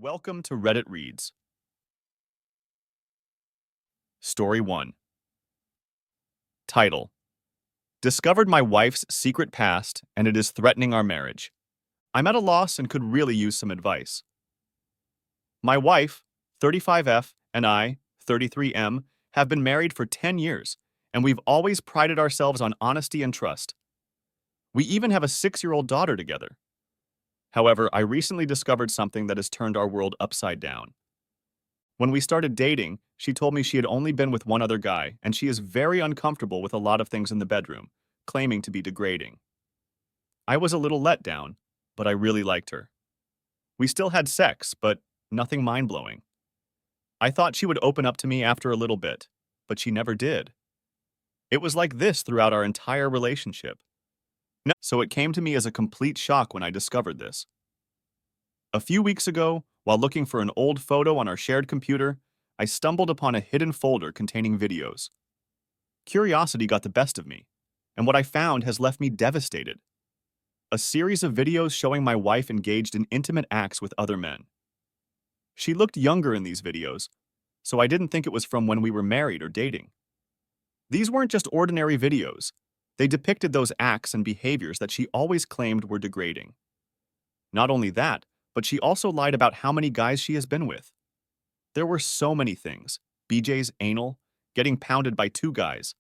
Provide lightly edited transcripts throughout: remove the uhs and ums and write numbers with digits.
Welcome to Reddit Reads. Story 1. Title: Discovered my wife's secret past and it is threatening our marriage. I'm at a loss and could really use some advice. My wife, 35F, and I, 33M, have been married for 10 years, and we've always prided ourselves on honesty and trust. We even have a 6-year-old daughter together. However, I recently discovered something that has turned our world upside down. When we started dating, she told me she had only been with one other guy, and she is very uncomfortable with a lot of things in the bedroom, claiming to be degrading. I was a little let down, but I really liked her. We still had sex, but nothing mind-blowing. I thought she would open up to me after a little bit, but she never did. It was like this throughout our entire relationship. So it came to me as a complete shock when I discovered this. A few weeks ago, while looking for an old photo on our shared computer, I stumbled upon a hidden folder containing videos. Curiosity got the best of me, and what I found has left me devastated. A series of videos showing my wife engaged in intimate acts with other men. She looked younger in these videos, so I didn't think it was from when we were married or dating. These weren't just ordinary videos. They depicted those acts and behaviors that she always claimed were degrading. Not only that, but she also lied about how many guys she has been with. There were so many things: BJ's anal, getting pounded by 2 guys.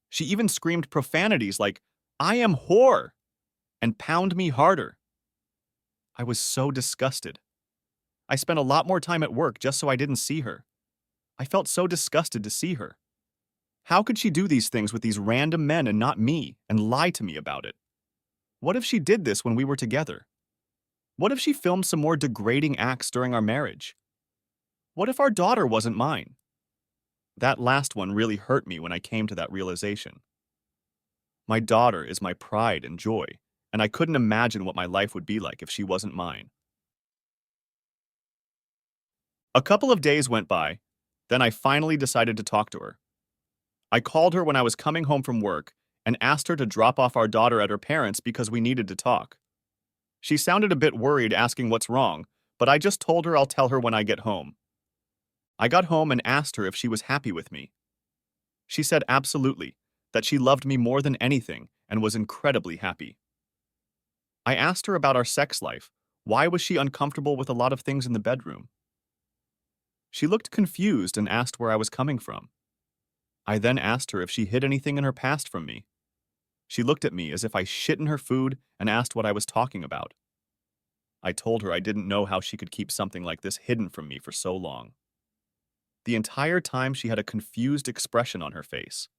She even screamed profanities like, "I am whore," and "pound me harder." I was so disgusted. I spent a lot more time at work just so I didn't see her. I felt so disgusted to see her. How could she do these things with these random men and not me, and lie to me about it? What if she did this when we were together? What if she filmed some more degrading acts during our marriage? What if our daughter wasn't mine? That last one really hurt me when I came to that realization. My daughter is my pride and joy, and I couldn't imagine what my life would be like if she wasn't mine. A couple of days went by, then I finally decided to talk to her. I called her when I was coming home from work and asked her to drop off our daughter at her parents' because we needed to talk. She sounded a bit worried, asking what's wrong, but I just told her I'll tell her when I get home. I got home and asked her if she was happy with me. She said absolutely, that she loved me more than anything and was incredibly happy. I asked her about our sex life. Why was she uncomfortable with a lot of things in the bedroom? She looked confused and asked where I was coming from. I then asked her if she hid anything in her past from me. She looked at me as if I shit in her food and asked what I was talking about. I told her I didn't know how she could keep something like this hidden from me for so long. The entire time she had a confused expression on her face.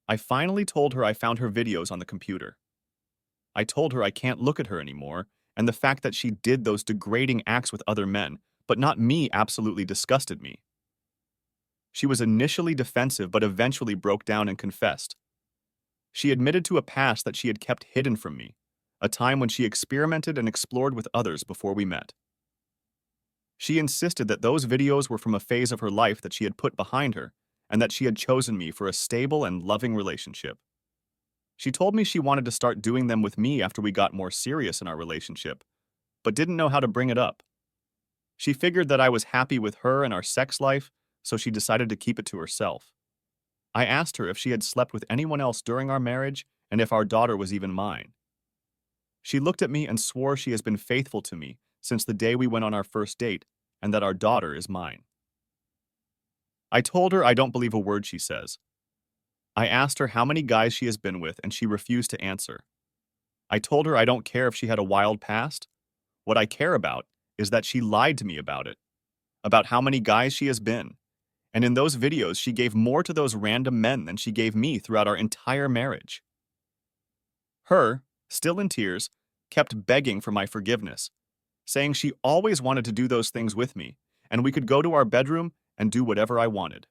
I finally told her I found her videos on the computer. I told her I can't look at her anymore, and the fact that she did those degrading acts with other men, but not me, absolutely disgusted me. She was initially defensive but eventually broke down and confessed. She admitted to a past that she had kept hidden from me, a time when she experimented and explored with others before we met. She insisted that those videos were from a phase of her life that she had put behind her, and that she had chosen me for a stable and loving relationship. She told me she wanted to start doing them with me after we got more serious in our relationship, but didn't know how to bring it up. She figured that I was happy with her and our sex life, so she decided to keep it to herself. I asked her if she had slept with anyone else during our marriage and if our daughter was even mine. She looked at me and swore she has been faithful to me since the day we went on our first date and that our daughter is mine. I told her I don't believe a word she says. I asked her how many guys she has been with and she refused to answer. I told her I don't care if she had a wild past. What I care about is that she lied to me about how many guys she has been. And in those videos, she gave more to those random men than she gave me throughout our entire marriage. Her, still in tears, kept begging for my forgiveness, saying she always wanted to do those things with me, and we could go to our bedroom and do whatever I wanted.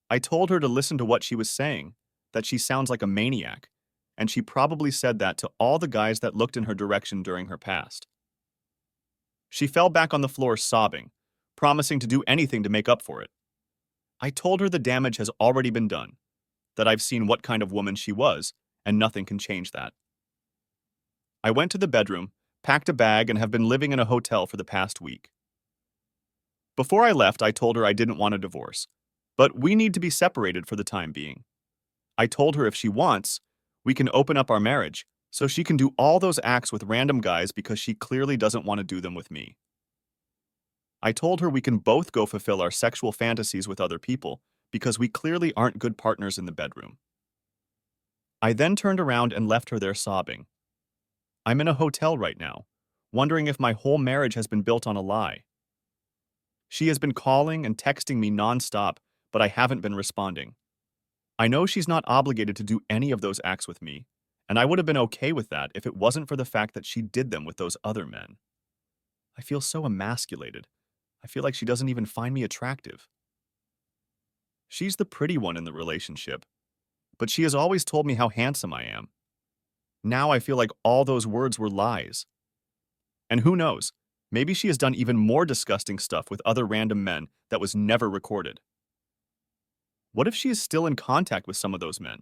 I told her to listen to what she was saying, that she sounds like a maniac, and she probably said that to all the guys that looked in her direction during her past. She fell back on the floor sobbing, promising to do anything to make up for it. I told her the damage has already been done, that I've seen what kind of woman she was, and nothing can change that. I went to the bedroom, packed a bag, and have been living in a hotel for the past week. Before I left, I told her I didn't want a divorce, but we need to be separated for the time being. I told her if she wants, we can open up our marriage so she can do all those acts with random guys because she clearly doesn't want to do them with me. I told her we can both go fulfill our sexual fantasies with other people because we clearly aren't good partners in the bedroom. I then turned around and left her there sobbing. I'm in a hotel right now, wondering if my whole marriage has been built on a lie. She has been calling and texting me nonstop, but I haven't been responding. I know she's not obligated to do any of those acts with me, and I would have been okay with that if it wasn't for the fact that she did them with those other men. I feel so emasculated. I feel like she doesn't even find me attractive. She's the pretty one in the relationship, but she has always told me how handsome I am. Now I feel like all those words were lies. And who knows, maybe she has done even more disgusting stuff with other random men that was never recorded. What if she is still in contact with some of those men?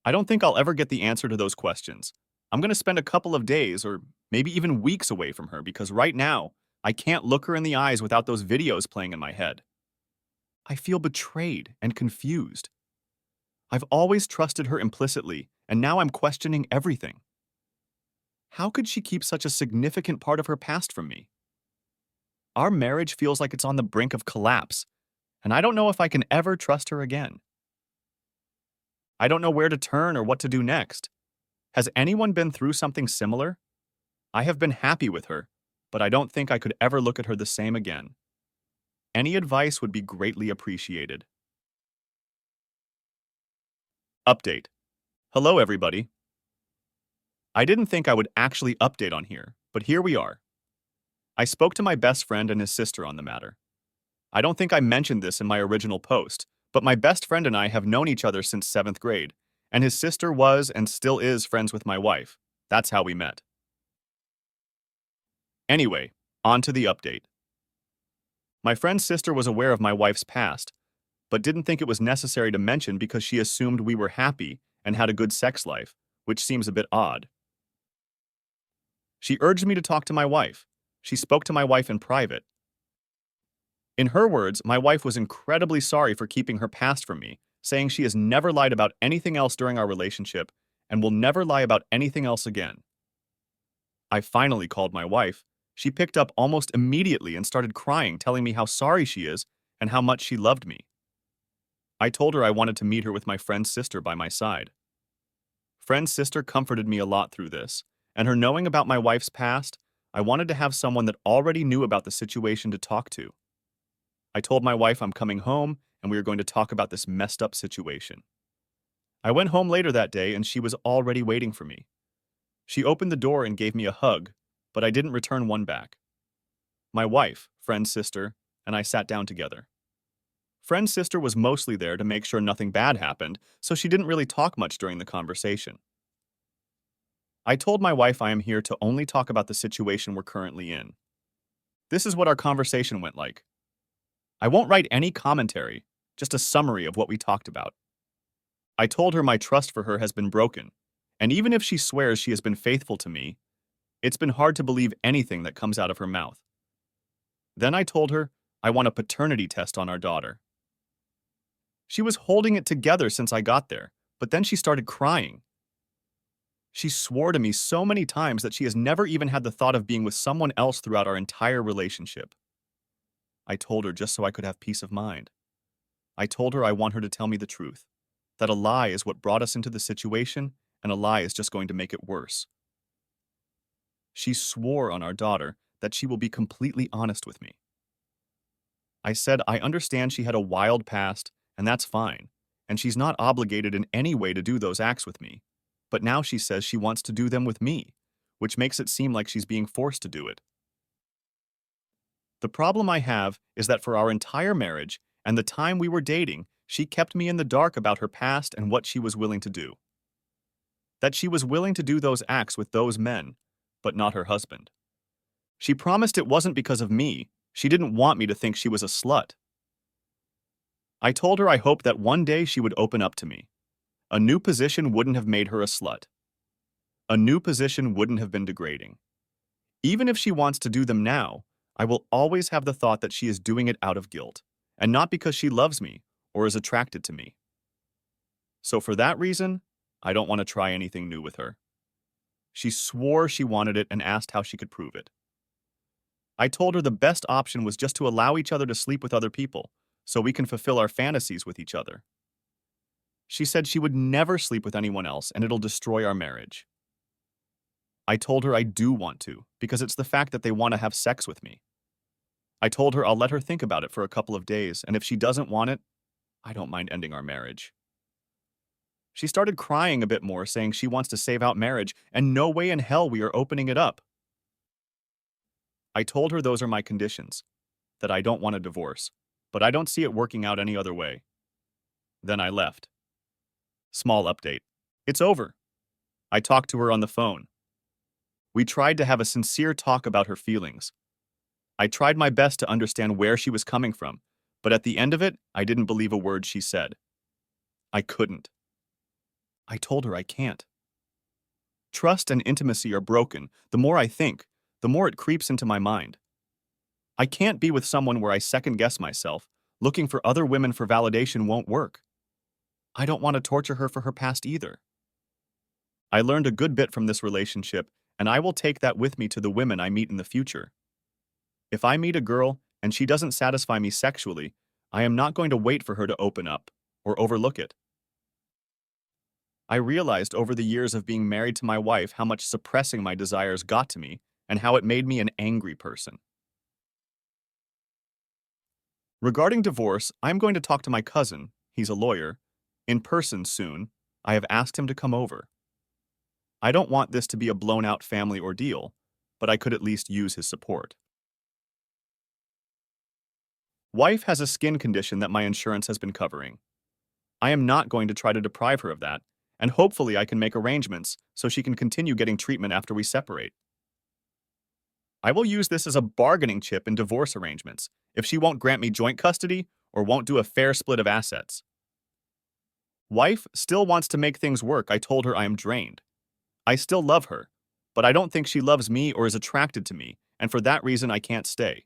I don't think I'll ever get the answer to those questions. I'm going to spend a couple of days or maybe even weeks away from her because right now, I can't look her in the eyes without those videos playing in my head. I feel betrayed and confused. I've always trusted her implicitly, and now I'm questioning everything. How could she keep such a significant part of her past from me? Our marriage feels like it's on the brink of collapse, and I don't know if I can ever trust her again. I don't know where to turn or what to do next. Has anyone been through something similar? I have been happy with her, but I don't think I could ever look at her the same again. Any advice would be greatly appreciated. Update. Hello, everybody. I didn't think I would actually update on here, but here we are. I spoke to my best friend and his sister on the matter. I don't think I mentioned this in my original post, but my best friend and I have known each other since 7th grade, and his sister was and still is friends with my wife. That's how we met. Anyway, on to the update. My friend's sister was aware of my wife's past, but didn't think it was necessary to mention because she assumed we were happy and had a good sex life, which seems a bit odd. She urged me to talk to my wife. She spoke to my wife in private. In her words, my wife was incredibly sorry for keeping her past from me, saying she has never lied about anything else during our relationship and will never lie about anything else again. I finally called my wife. She picked up almost immediately and started crying, telling me how sorry she is and how much she loved me. I told her I wanted to meet her with my friend's sister by my side. Friend's sister comforted me a lot through this, and her knowing about my wife's past, I wanted to have someone that already knew about the situation to talk to. I told my wife I'm coming home and we are going to talk about this messed up situation. I went home later that day and she was already waiting for me. She opened the door and gave me a hug, but I didn't return one back. My wife, friend's sister, and I sat down together. Friend's sister was mostly there to make sure nothing bad happened, so she didn't really talk much during the conversation. I told my wife I am here to only talk about the situation we're currently in. This is what our conversation went like. I won't write any commentary, just a summary of what we talked about. I told her my trust for her has been broken, and even if she swears she has been faithful to me, it's been hard to believe anything that comes out of her mouth. Then I told her I want a paternity test on our daughter. She was holding it together since I got there, but then she started crying. She swore to me so many times that she has never even had the thought of being with someone else throughout our entire relationship. I told her just so I could have peace of mind. I told her I want her to tell me the truth, that a lie is what brought us into the situation, and a lie is just going to make it worse. She swore on our daughter that she will be completely honest with me. I said I understand she had a wild past, and that's fine, and she's not obligated in any way to do those acts with me. But now she says she wants to do them with me, which makes it seem like she's being forced to do it. The problem I have is that for our entire marriage and the time we were dating, she kept me in the dark about her past and what she was willing to do. That she was willing to do those acts with those men, but not her husband. She promised it wasn't because of me. She didn't want me to think she was a slut. I told her I hoped that one day she would open up to me. A new position wouldn't have made her a slut. A new position wouldn't have been degrading. Even if she wants to do them now, I will always have the thought that she is doing it out of guilt, and not because she loves me or is attracted to me. So for that reason, I don't want to try anything new with her. She swore she wanted it and asked how she could prove it. I told her the best option was just to allow each other to sleep with other people, so we can fulfill our fantasies with each other. She said she would never sleep with anyone else and it'll destroy our marriage. I told her I do want to, because it's the fact that they want to have sex with me. I told her I'll let her think about it for a couple of days, and if she doesn't want it, I don't mind ending our marriage. She started crying a bit more, saying she wants to save out marriage, and no way in hell we are opening it up. I told her those are my conditions, that I don't want a divorce, but I don't see it working out any other way. Then I left. Small update. It's over. I talked to her on the phone. We tried to have a sincere talk about her feelings. I tried my best to understand where she was coming from, but at the end of it, I didn't believe a word she said. I couldn't. I told her I can't. Trust and intimacy are broken. The more I think, the more it creeps into my mind. I can't be with someone where I second-guess myself. Looking for other women for validation won't work. I don't want to torture her for her past either. I learned a good bit from this relationship, and I will take that with me to the women I meet in the future. If I meet a girl and she doesn't satisfy me sexually, I am not going to wait for her to open up or overlook it. I realized over the years of being married to my wife how much suppressing my desires got to me and how it made me an angry person. Regarding divorce, I'm going to talk to my cousin, he's a lawyer, in person soon. I have asked him to come over. I don't want this to be a blown-out family ordeal, but I could at least use his support. Wife has a skin condition that my insurance has been covering. I am not going to try to deprive her of that, and hopefully I can make arrangements so she can continue getting treatment after we separate. I will use this as a bargaining chip in divorce arrangements if she won't grant me joint custody or won't do a fair split of assets. Wife still wants to make things work. I told her I am drained. I still love her, but I don't think she loves me or is attracted to me, and for that reason I can't stay.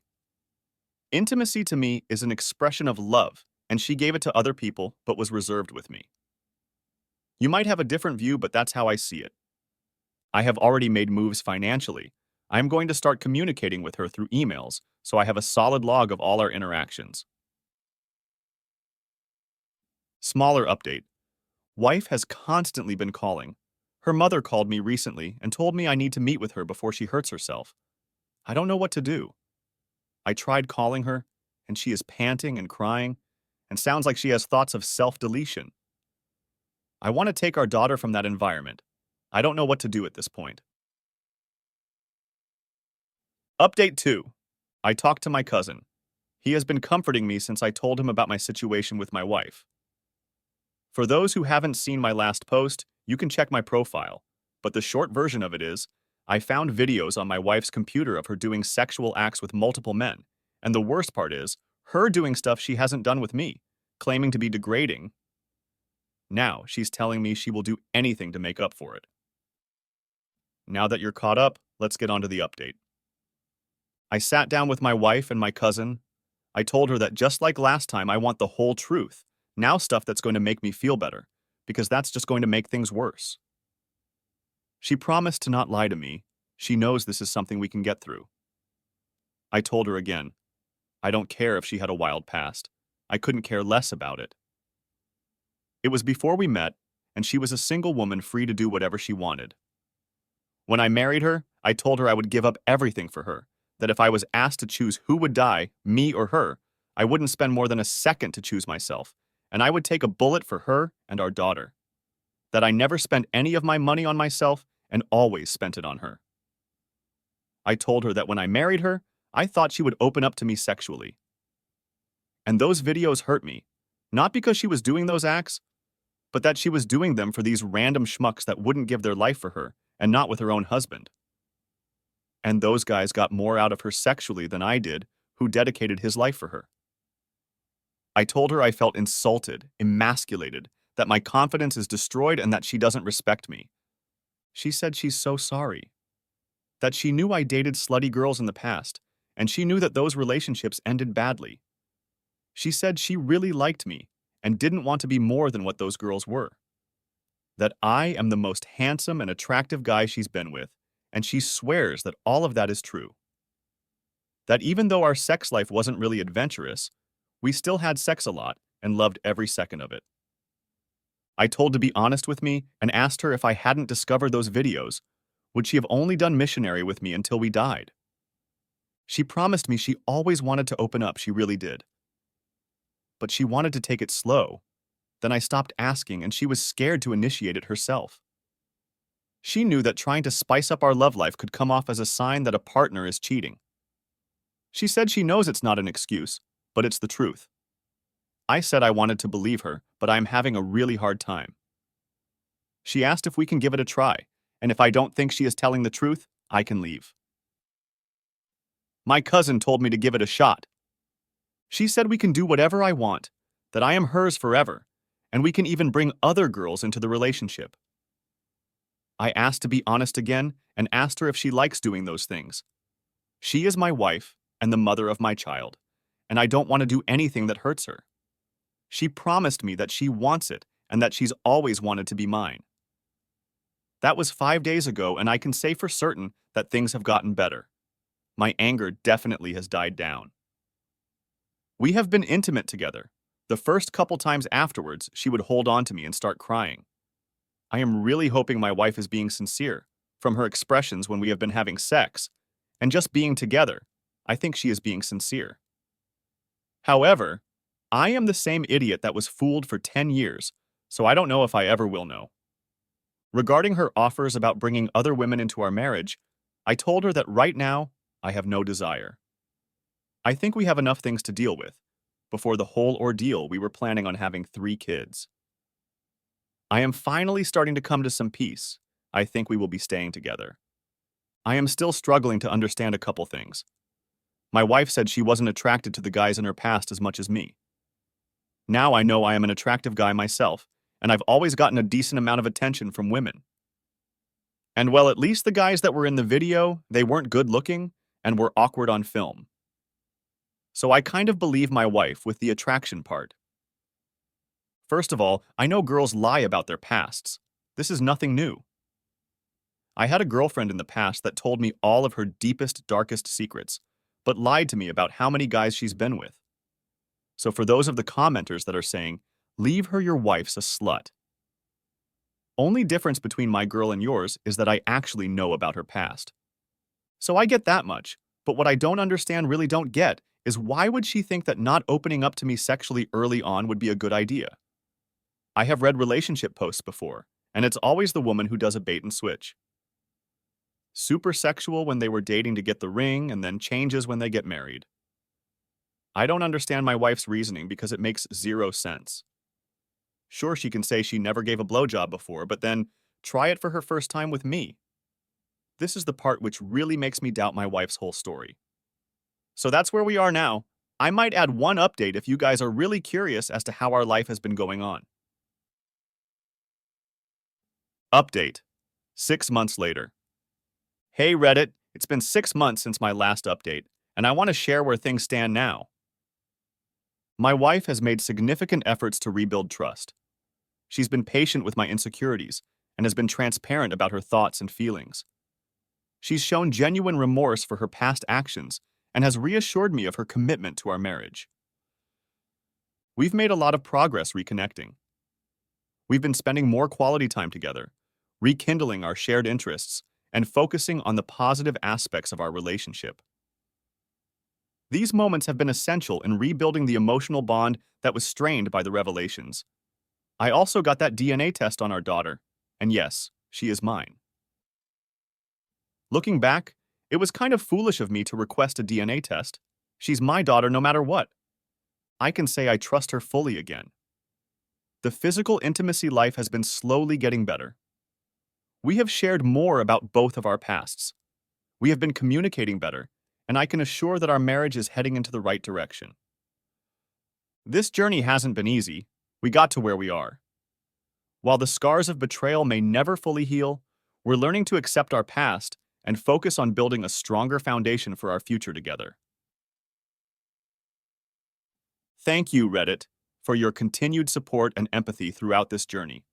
Intimacy to me is an expression of love, and she gave it to other people but was reserved with me. You might have a different view, but that's how I see it. I have already made moves financially. I am going to start communicating with her through emails, so I have a solid log of all our interactions. Smaller update. Wife has constantly been calling. Her mother called me recently and told me I need to meet with her before she hurts herself. I don't know what to do. I tried calling her, and she is panting and crying, and sounds like she has thoughts of self-deletion. I want to take our daughter from that environment. I don't know what to do at this point. Update 2. I talked to my cousin. He has been comforting me since I told him about my situation with my wife. For those who haven't seen my last post, you can check my profile, but the short version of it is, I found videos on my wife's computer of her doing sexual acts with multiple men, and the worst part is, her doing stuff she hasn't done with me, claiming to be degrading. Now she's telling me she will do anything to make up for it. Now that you're caught up, let's get on to the update. I sat down with my wife and my cousin. I told her that just like last time, I want the whole truth, now stuff that's going to make me feel better, because that's just going to make things worse. She promised to not lie to me. She knows this is something we can get through. I told her again, I don't care if she had a wild past. I couldn't care less about it. It was before we met, and she was a single woman free to do whatever she wanted. When I married her, I told her I would give up everything for her, that if I was asked to choose who would die, me or her, I wouldn't spend more than a second to choose myself, and I would take a bullet for her and our daughter. That I never spent any of my money on myself and always spent it on her. I told her that when I married her, I thought she would open up to me sexually. And those videos hurt me, not because she was doing those acts, but that she was doing them for these random schmucks that wouldn't give their life for her and not with her own husband. And those guys got more out of her sexually than I did, who dedicated his life for her. I told her I felt insulted, emasculated, that my confidence is destroyed and that she doesn't respect me. She said she's so sorry. That she knew I dated slutty girls in the past, and she knew that those relationships ended badly. She said she really liked me and didn't want to be more than what those girls were. That I am the most handsome and attractive guy she's been with, and she swears that all of that is true. That even though our sex life wasn't really adventurous, we still had sex a lot and loved every second of it. I told to be honest with me and asked her if I hadn't discovered those videos, would she have only done missionary with me until we died? She promised me she always wanted to open up, she really did. But she wanted to take it slow. Then I stopped asking and she was scared to initiate it herself. She knew that trying to spice up our love life could come off as a sign that a partner is cheating. She said she knows it's not an excuse, but it's the truth. I said I wanted to believe her, but I'm having a really hard time. She asked if we can give it a try, and if I don't think she is telling the truth, I can leave. My cousin told me to give it a shot. She said we can do whatever I want, that I am hers forever, and we can even bring other girls into the relationship. I asked to be honest again and asked her if she likes doing those things. She is my wife and the mother of my child, and I don't want to do anything that hurts her. She promised me that she wants it and that she's always wanted to be mine. That was 5 days ago, and I can say for certain that things have gotten better. My anger definitely has died down. We have been intimate together. The first couple times afterwards, she would hold on to me and start crying. I am really hoping my wife is being sincere, from her expressions when we have been having sex, and just being together. I think she is being sincere. However, I am the same idiot that was fooled for 10 years, so I don't know if I ever will know. Regarding her offers about bringing other women into our marriage, I told her that right now, I have no desire. I think we have enough things to deal with. Before the whole ordeal, we were planning on having 3 kids. I am finally starting to come to some peace. I think we will be staying together. I am still struggling to understand a couple things. My wife said she wasn't attracted to the guys in her past as much as me. Now I know I am an attractive guy myself, and I've always gotten a decent amount of attention from women. And well, at least the guys that were in the video, they weren't good looking and were awkward on film. So I kind of believe my wife with the attraction part. First of all, I know girls lie about their pasts. This is nothing new. I had a girlfriend in the past that told me all of her deepest, darkest secrets, but lied to me about how many guys she's been with. So for those of the commenters that are saying, leave her, your wife's a slut. Only difference between my girl and yours is that I actually know about her past. So I get that much, but what I don't understand, really don't get, is why would she think that not opening up to me sexually early on would be a good idea? I have read relationship posts before, and it's always the woman who does a bait and switch. Super sexual when they were dating to get the ring, and then changes when they get married. I don't understand my wife's reasoning because it makes 0 sense. Sure, she can say she never gave a blowjob before, but then try it for her first time with me. This is the part which really makes me doubt my wife's whole story. So that's where we are now. I might add one update if you guys are really curious as to how our life has been going on. Update. 6 months later. Hey Reddit, it's been 6 months since my last update, and I want to share where things stand now. My wife has made significant efforts to rebuild trust. She's been patient with my insecurities and has been transparent about her thoughts and feelings. She's shown genuine remorse for her past actions and has reassured me of her commitment to our marriage. We've made a lot of progress reconnecting. We've been spending more quality time together, rekindling our shared interests, and focusing on the positive aspects of our relationship. These moments have been essential in rebuilding the emotional bond that was strained by the revelations. I also got that DNA test on our daughter, and yes, she is mine. Looking back, it was kind of foolish of me to request a DNA test. She's my daughter no matter what. I can say I trust her fully again. The physical intimacy life has been slowly getting better. We have shared more about both of our pasts. We have been communicating better, and I can assure that our marriage is heading into the right direction. This journey hasn't been easy. We got to where we are. While the scars of betrayal may never fully heal, we're learning to accept our past and focus on building a stronger foundation for our future together. Thank you, Reddit, for your continued support and empathy throughout this journey.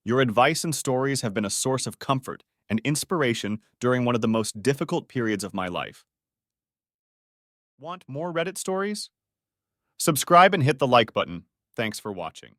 Your advice and stories have been a source of comfort and inspiration during one of the most difficult periods of my life. Want more Reddit stories? Subscribe and hit the like button. Thanks for watching.